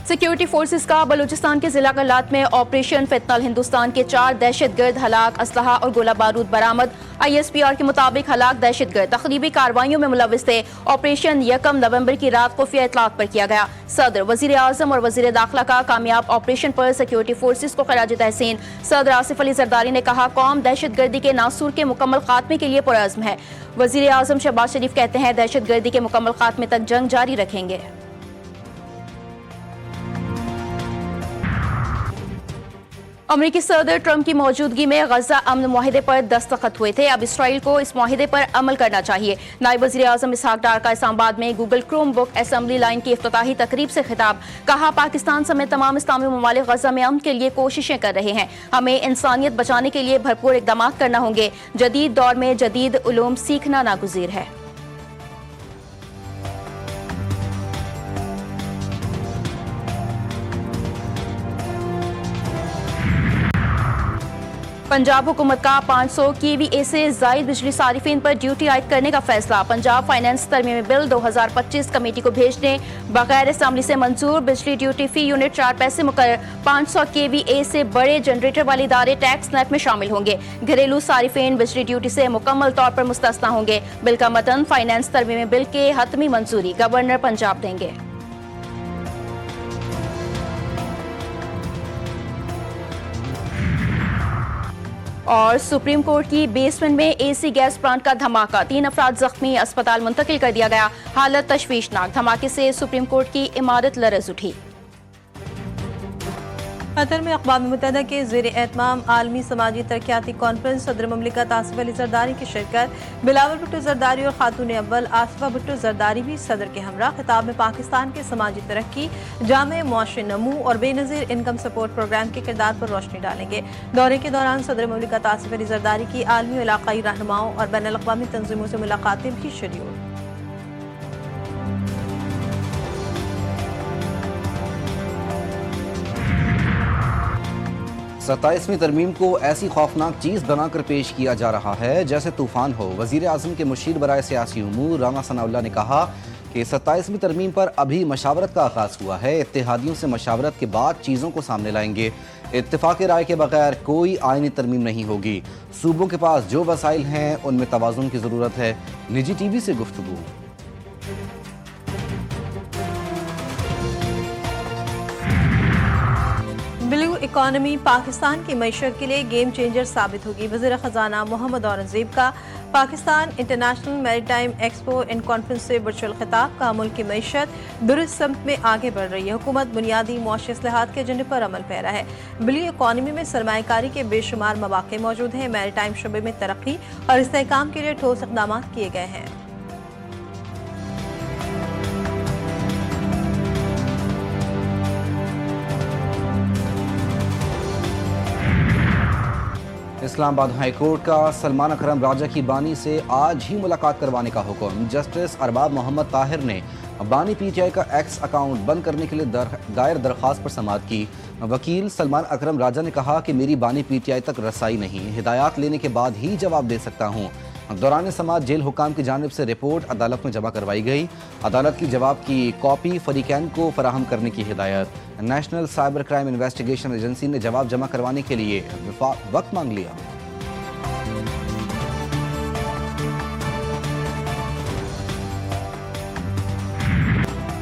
Security forces का बलूचिस्तान के जिला गलात में ऑपरेशन फितनल, हिंदुस्तान के 4 दहशतगर्द हलाक, असलहा और गोला बारूद बरामद। ISPR के मुताबिक हलाक दहशतगर्द तखरीबी कार्रवाइयों में मुलविस थे। ऑपरेशन 1 नवंबर की रात खुफिया इतलात पर किया गया। सदर, वजीर आजम और वजीर दाखिला का कामयाब ऑपरेशन पर सिक्योरिटी फोर्सेस को खराज तहसीन। सदर आसिफ अली जरदारी ने कहा, कौम दहशतगर्दी के नासूर के मुकम्मल खात्मे के लिए पुरअज़्म है। वजीर आजम शहबाज शरीफ कहते हैं, दहशतगर्दी के मुकम्मल खात्मे तक जंग जारी रखेंगे। अमरीकी सदर ट्रंप की मौजूदगी में गजा अमन मुआहिदे पर दस्तखत हुए थे। अब इसराइल को इस मुआहिदे पर अमल करना चाहिए। नायब वज़ीर आज़म इसहाक डार का इस्लामाबाद में Google Chrome book assembly line की इफ्तिताही तकरीब से खिताब। कहा, पाकिस्तान समेत तमाम इस्लामी ममालिक गजा में अमन के लिए कोशिशें कर रहे हैं। हमें इंसानियत बचाने के लिए भरपूर इक़दाम करना होंगे। जदीद दौर में जदीद उलूम सीखना नागुज़ीर है। पंजाब हुकूमत का 500 KVA से जायद बिजली सारिफिन पर ड्यूटी आयद करने का फैसला। पंजाब फाइनेंस तरमीमी बिल 2025 कमेटी को भेजने बगैर असेंबली से मंजूर। बिजली ड्यूटी फी यूनिट 4 पैसे मुकर्रर। 500 KVA से बड़े जनरेटर वाले इदारे टैक्स नेट में शामिल होंगे। घरेलू सारिफिन बिजली ड्यूटी से मुकम्मल तौर पर मुस्तस्ना होंगे। बिल का मतन फाइनेंस तरमीमी बिल के हतमी मंजूरी गवर्नर पंजाब देंगे। और सुप्रीम कोर्ट की बेसमेंट में AC गैस प्लांट का धमाका, 3 अफराद जख्मी, अस्पताल मुंतकिल कर दिया गया। हालत तशवीशनाक। धमाके से सुप्रीम कोर्ट की इमारत लरज़ उठी। कतर में अक़वाम मुत्तहिदा के ज़ेर एहतमाम आलमी समाजी तरक्याती कॉन्फ्रेंस, सदर ममलिकत आसिफ अली जरदारी की शिरकत। बिलावल भुट्टो जरदारी और खातून अव्वल आसिफा भुट्टो जरदारी भी सदर के हमरा। खिताब में पाकिस्तान के समाजी तरक्की, जामे मुआशी नमू और बेनज़ीर इनकम सपोर्ट प्रोग्राम के किरदार पर रोशनी डालेंगे। दौरे के दौरान सदर ममलिकत आसिफ अली जरदारी की आलमी और इलाक़ाई रहनुमाओं और बैनुल-अक़वामी तंज़ीमों से मुलाकातें भी शेड्यूल। 27वीं तरमीम को ऐसी खौफनाक चीज़ बनाकर पेश किया जा रहा है जैसे तूफान हो। वज़ीर आज़म के मुशीर बराए सियासी उमूर राना सनाउल्लाह ने कहा कि 27वीं तरमीम पर अभी मशावरत का आगाज़ हुआ है। इत्तेहादियों से मशावरत के बाद चीज़ों को सामने लाएंगे। इत्तेफाक राय के बगैर कोई आईनी तरमीम नहीं होगी। सूबों के पास जो वसाइल हैं उनमें तवाज़ुन की ज़रूरत है। निजी TV से गुफ्तगू। ब्लू इकॉनमी पाकिस्तान की मईशत के लिए गेम चेंजर साबित होगी। वज़ीर ख़जाना मोहम्मद औरंगज़ेब का Pakistan international maritime expo and conference से वर्चुअल खिताब। का मुल्क की मईशत दुरुस्त समत में आगे बढ़ रही है। हुकूमत बुनियादी मुआशी इस्लाहात के एजेंडे पर अमल पैरा है। ब्लू इकॉनमी में सरमायाकारी के बेशुमार मौक़े मौजूद हैं। मैरीटाइम शोबे में तरक्की और इस्तेहकाम के लिए ठोस इक़दाम किए गए हैं। इस्लामाबाद हाई कोर्ट का सलमान अकरम राजा की बानी से आज ही मुलाकात करवाने का हुक्म। जस्टिस अरबाब मोहम्मद ताहिर ने बानी PTI का एक्स अकाउंट बंद करने के लिए दायर दरख्वास्त पर समाअत की। वकील सलमान अकरम राजा ने कहा कि मेरी बानी PTI तक रसाई नहीं, हिदायत लेने के बाद ही जवाब दे सकता हूँ। दौरान समाअत जेल हुकाम की जानिब से रिपोर्ट अदालत में जमा करवाई गई। अदालत की जवाब की कॉपी फरीकैन को फराहम करने की हिदायत। National cyber crime investigation agency ने जवाब जमा करवाने के लिए वक्त मांग लिया।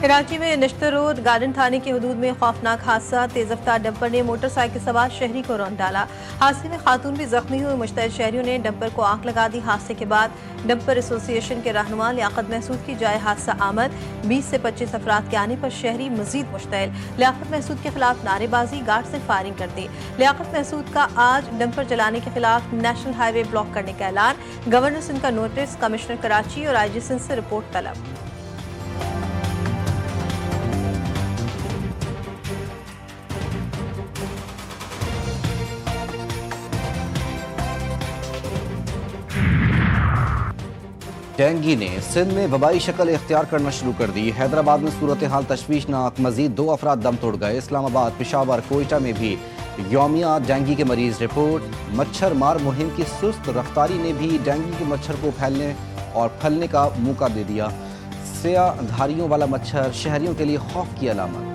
कराची में नश्तर रोड गार्डन थाने की हदूद में खौफनाक हादसा। तेज रफ्तार डंपर ने मोटरसाइकिल सवार शहरी को रौंद डाला। हादसे में खातून भी जख्मी हुई। मुश्तइल शहरियों ने डंपर को आग लगा दी। हादसे के बाद डंपर एसोसिएशन के रहनुमा लियाकत महसूद की जाए हादसा आमद। 20 से 25 अफराद के आने पर शहरी मजीद मुश्तइल। लियाकत महसूद के खिलाफ नारेबाजी, गार्ड से फायरिंग कर दी। लियाकत महसूद का आज डंपर चलाने के खिलाफ नेशनल हाईवे ब्लॉक करने का ऐलान। गवर्नर सिंध का नोटिस, कमिश्नर कराची और IG सिंध से रिपोर्ट तलब। डेंगू ने सिंध में वबाई शक्ल इख्तियार करना शुरू कर दी। हैदराबाद में सूरत हाल तशवीशनाक, मजीद 2 अफराद दम तोड़ गए। इस्लामाबाद, पेशावर, कोयटा में भी यौमिया डेंगू के मरीज रिपोर्ट। मच्छर मार मुहिम की सुस्त रफ्तारी ने भी डेंगू के मच्छर को फैलने और फैलने का मौका दे दिया। स्याह धारियों वाला मच्छर शहरियों के लिए खौफ की अलामत।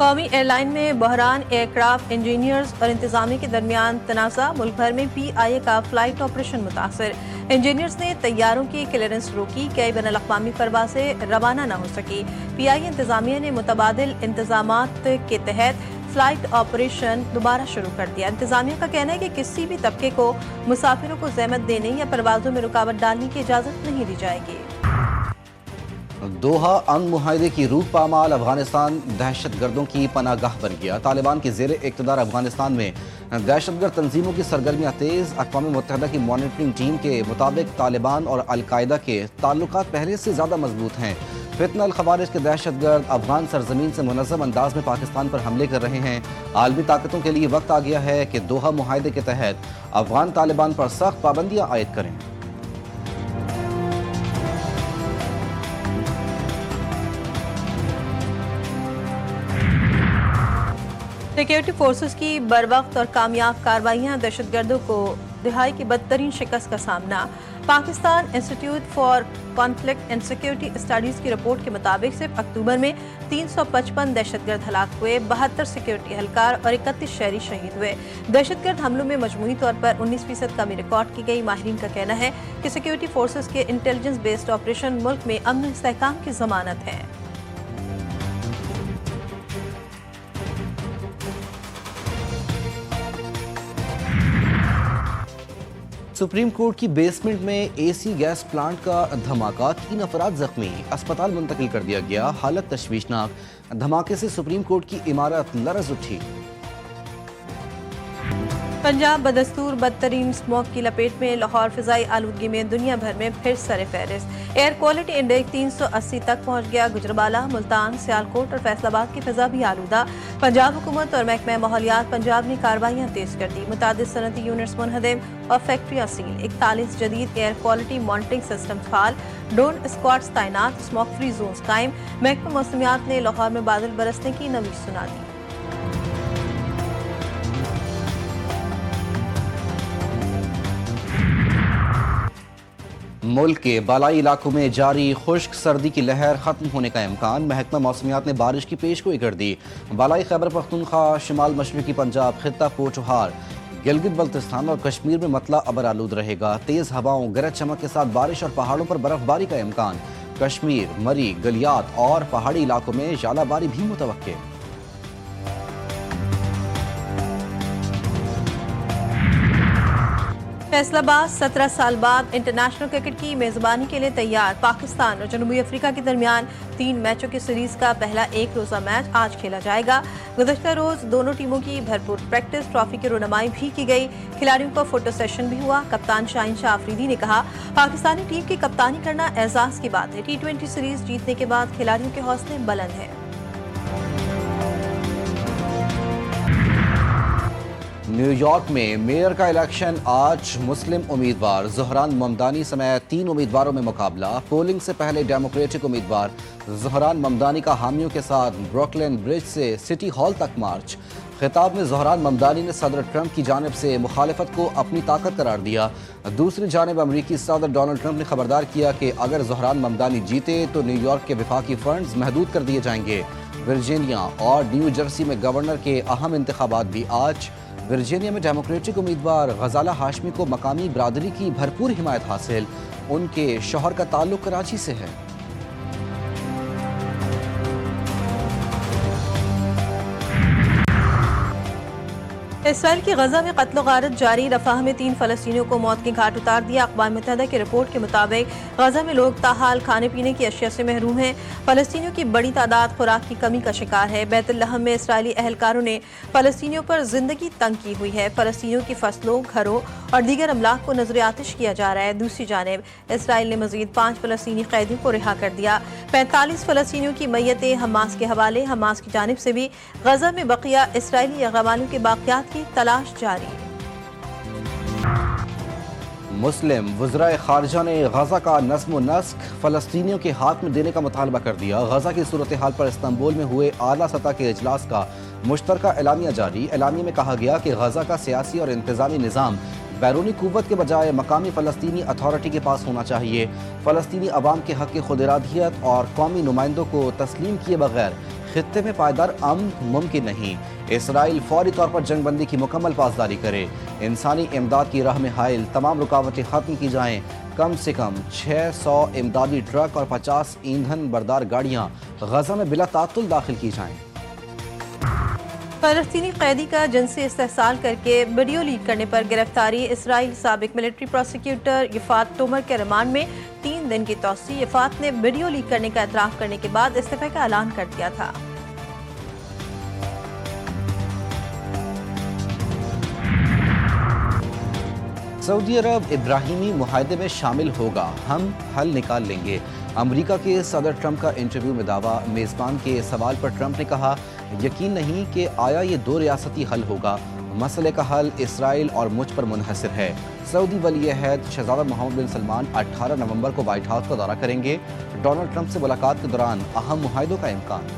قومی ایئر لائن میں بحران، ایئرکرافٹ انجینئرز اور انتظامیہ کے درمیان تنازع، ملک بھر میں PIA کا فلائٹ آپریشن متاثر، انجینئرز نے طیاروں کی کلیئرنس روکی، کئی بین الاقوامی پروازیں روانہ نہ ہو سکی۔ PIA انتظامیہ نے متبادل انتظامات کے تحت فلائٹ آپریشن دوبارہ شروع کر دیا۔ انتظامیہ کا کہنا ہے کہ کسی بھی طبقے کو مسافروں کو زحمت دینے یا پروازوں میں رکاوٹ ڈالنے کی اجازت نہیں دی جائے گی۔ دوحہ امن معاہدے کی روح پامال افغانستان دہشت گردوں کی پناہ گاہ بن گیا۔ طالبان کے زیر اقتدار افغانستان میں دہشت گرد تنظیموں کی سرگرمیاں تیز۔ اقوام متحدہ کی مانیٹرنگ ٹیم کے مطابق طالبان اور القاعدہ کے تعلقات پہلے سے زیادہ مضبوط ہیں۔ فتنہ الخوارج کے دہشت گرد افغان سرزمین سے منظم انداز میں پاکستان پر حملے کر رہے ہیں۔ عالمی طاقتوں کے لیے وقت آ گیا ہے کہ دوحہ معاہدے کے تحت افغان طالبان پر سخت پابندیاں عائد کریں۔ سیکیورٹی فورسز کی بروقت اور کامیاب کارروائیاں، دہشت گردوں کو دہائی کی بدترین شکست کا سامنا۔ Pakistan institute for conflict and security studies کی رپورٹ کے مطابق صرف اکتوبر میں 355 دہشت گرد ہلاک ہوئے، 72 سیکیورٹی اہلکار اور 31 شہری شہید ہوئے۔ دہشت گرد حملوں میں مجموعی طور پر 19% کمی ریکارڈ کی گئی۔ ماہرین کا کہنا ہے کہ سیکیورٹی فورسز کے انٹیلیجنس بیسڈ آپریشن ملک میں امن و استحکام کی ضمانت ہے۔ سپریم کورٹ کی بیسمنٹ میں AC گیس پلانٹ کا دھماکہ، 3 افراد زخمی، اسپتال منتقل کر دیا گیا، حالت تشویشناک۔ دھماکے سے سپریم کورٹ کی عمارت لرز اٹھی۔ پنجاب بدستور بدترین اسموگ کی لپیٹ میں، لاہور فضائی آلودگی میں دنیا بھر میں پھر سر فہرست۔ ایئر کوالٹی انڈیکس 380 تک پہنچ گیا۔ گجرانوالہ، ملتان، سیالکوٹ اور فیصل آباد کی فضا بھی آلودہ۔ پنجاب حکومت اور محکمہ ماحولیات پنجاب نے کارروائیاں تیز کر دی، متعدد صنعتی یونٹس منہدم اور فیکٹریاں سیل۔ 41 جدید ایئر کوالٹی مانیٹرنگ سسٹم فعال، ڈرون اسکواڈز تعینات، اسموگ فری زونز قائم۔ محکمہ موسمیات نے لاہور میں بادل برسنے کی نوید سنا دی۔ ملک کے بالائی علاقوں میں جاری خشک سردی کی لہر ختم ہونے کا امکان، محکمہ موسمیات نے بارش کی پیش گوئی کر دی۔ بالائی خیبر پختونخوا، شمال مشرقی پنجاب، خطہ پوچوہار، گلگت بلتستان اور کشمیر میں مطلع ابر آلود رہے گا۔ تیز ہواؤں، گرج چمک کے ساتھ بارش اور پہاڑوں پر برف باری کا امکان۔ کشمیر، مری، گلیات اور پہاڑی علاقوں میں ژالہ باری بھی متوقع۔ فیصل آباد 17 سال بعد انٹرنیشنل کرکٹ کی میزبانی کے لیے تیار۔ پاکستان اور جنوبی افریقہ کے درمیان 3 میچوں کی سیریز کا پہلا ایک روزہ میچ آج کھیلا جائے گا۔ گزشتہ روز دونوں ٹیموں کی بھرپور پریکٹس، ٹرافی کی رونمائی بھی کی گئی۔ کھلاڑیوں کا فوٹو سیشن بھی ہوا۔ کپتان شاہین شاہ آفریدی نے کہا، پاکستانی ٹیم کی کپتانی کرنا اعزاز کی بات ہے۔ T20 سیریز جیتنے کے بعد کھلاڑیوں کے حوصلے بلند ہیں۔ نیو یارک میں میئر کا الیکشن آج، مسلم امیدوار زہران ممدانی سمیت 3 امیدواروں میں مقابلہ۔ پولنگ سے پہلے ڈیموکریٹک امیدوار زہران ممدانی کا حامیوں کے ساتھ بروکلن برج سے سٹی ہال تک مارچ۔ خطاب میں زہران ممدانی نے صدر ٹرمپ کی جانب سے مخالفت کو اپنی طاقت قرار دیا۔ دوسری جانب امریکی صدر ڈونلڈ ٹرمپ نے خبردار کیا کہ اگر زہران ممدانی جیتے تو نیو یارک کے وفاقی فنڈز محدود کر دیے جائیں گے۔ ورجینیا اور نیو جرسی میں گورنر کے اہم انتخابات بھی آج۔ ورجینیا میں ڈیموکریٹک امیدوار غزالہ ہاشمی کو مقامی برادری کی بھرپور حمایت حاصل، ان کے شوہر کا تعلق کراچی سے ہے۔ اسرائیل کی غزہ میں قتل و غارت جاری، رفح میں 3 فلسطینیوں کو موت کے گھاٹ اتار دیا۔ اقوام متحدہ کی رپورٹ کے مطابق غزہ میں لوگ تاحال کھانے پینے کی اشیاء سے محروم ہیں۔ فلسطینیوں کی بڑی تعداد خوراک کی کمی کا شکار ہے۔ بیت لحم میں اسرائیلی اہلکاروں نے فلسطینیوں پر زندگی تنگ کی ہوئی ہے۔ فلسطینیوں کی فصلوں، گھروں اور دیگر املاک کو نذر آتش کیا جا رہا ہے۔ دوسری جانب اسرائیل نے مزید 5 فلسطینی قیدیوں کو رہا کر دیا۔ 45 فلسطینیوں کی میتیں حماس کے حوالے۔ حماس کی جانب سے بھی غزہ میں بقیہ اسرائیلی یرغمالیوں کے باقیات کی تلاش جاری۔ مسلم وزرائے خارجہ نے غزہ کا نظم و نسق فلسطینیوں کے ہاتھ میں دینے کا مطالبہ کر دیا۔ غزہ کی صورتحال پر استنبول میں ہوئے اعلیٰ سطح کے اجلاس کا مشترکہ اعلامیہ جاری۔ اعلامیے میں کہا گیا کہ غزہ کا سیاسی اور انتظامی نظام بیرونی قوت کے بجائے مقامی فلسطینی اتھارٹی کے پاس ہونا چاہیے۔ فلسطینی عوام کے حق خود ارادیت اور قومی نمائندوں کو تسلیم کیے بغیر खित्ते में पायदार अमन मुमकिन नहीं। इसराइल फौरी तौर पर जंग बंदी की मुकम्मल पासदारी करे। इंसानी इमदाद की राह में हायल तमाम रुकावटें खत्म की जाएं। कम से कम 600 इमदादी ट्रक और 50 ईंधन बरदार गाड़ियां गजा में बिला तातुल दाखिल की जाएं। फलस्तीनी कैदी का जिनसी इस्तेहसाल करके वीडियो लीक करने पर गिरफ्तारी। इसराइल साबिक मिलिट्री प्रोसिक्यूटर यफात तोमर के रिमांड में 3 दिन की तौसी। यफात ने वीडियो लीक करने का एतराफ़ करने के बाद इस्तीफे का ऐलान कर दिया था। सऊदी अरब इब्राहिमी मुआहदे में शामिल होगा, हम हल निकाल लेंगे। अमेरिका के सदर ट्रंप का इंटरव्यू में दावा। मेज़बान के सवाल पर ट्रंप ने कहा, यकीन नहीं कि आया ये 2 रियासती हल होगा। मसले का हल इसराइल और मुझ पर मुनहसर है। सऊदी वली अहद शहजादा मोहम्मद बिन सलमान 18 नवंबर को व्हाइट हाउस का दौरा करेंगे। डोनाल्ड ट्रंप से मुलाकात के दौरान अहम मुआहदों का इम्कान।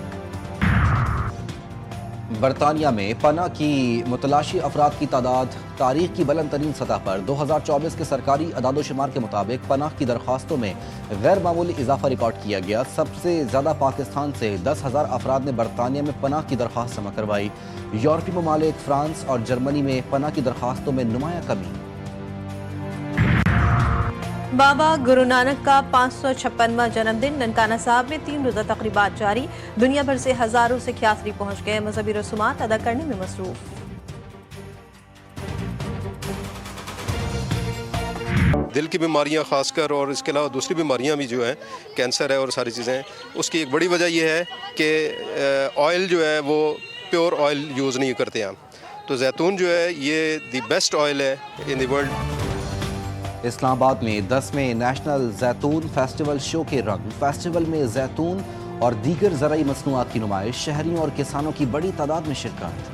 बरतानिया में पनाह की मुतलाशी अफराद की तादाद तारीख की बुलंद तरीन सतह पर। 2024 के सरकारी अदादोशुमार के मुताबिक पनाह की दरख्वास्तों में गैर मामूली इजाफा रिकॉर्ड किया गया। सबसे ज़्यादा पाकिस्तान से 10,000 अफराद ने बरतानिया में पनाह की दरख्वास्त जमा करवाई। यूरोपीय ममालिक फ्रांस और जर्मनी में पनाह की दरख्वास्तों में नुमाया कमी। बाबा गुरु नानक का 556वां जन्मदिन। ननकाना साहब में 3 रोज़ा तकरीबात जारी। दुनिया भर से हजारों सिख यात्री पहुंच गए। मजहबी रसूमात अदा करने में मसरूफ। दिल की बीमारियां खासकर और इसके अलावा दूसरी बीमारियां भी जो है, कैंसर है और सारी चीज़ें, उसकी एक बड़ी वजह यह है कि ऑयल जो है वो प्योर ऑयल यूज़ नहीं करते हैं। तो जैतून जो है ये दी बेस्ट ऑयल है इन द वर्ल्ड। इस्लामाबाद में 10वें नेशनल जैतून फेस्टिवल शो के रंग। फेस्टिवल में जैतून और दीगर ज़राई मसनूआत की नुमाइश। शहरियों और किसानों की बड़ी तादाद में शिरकत।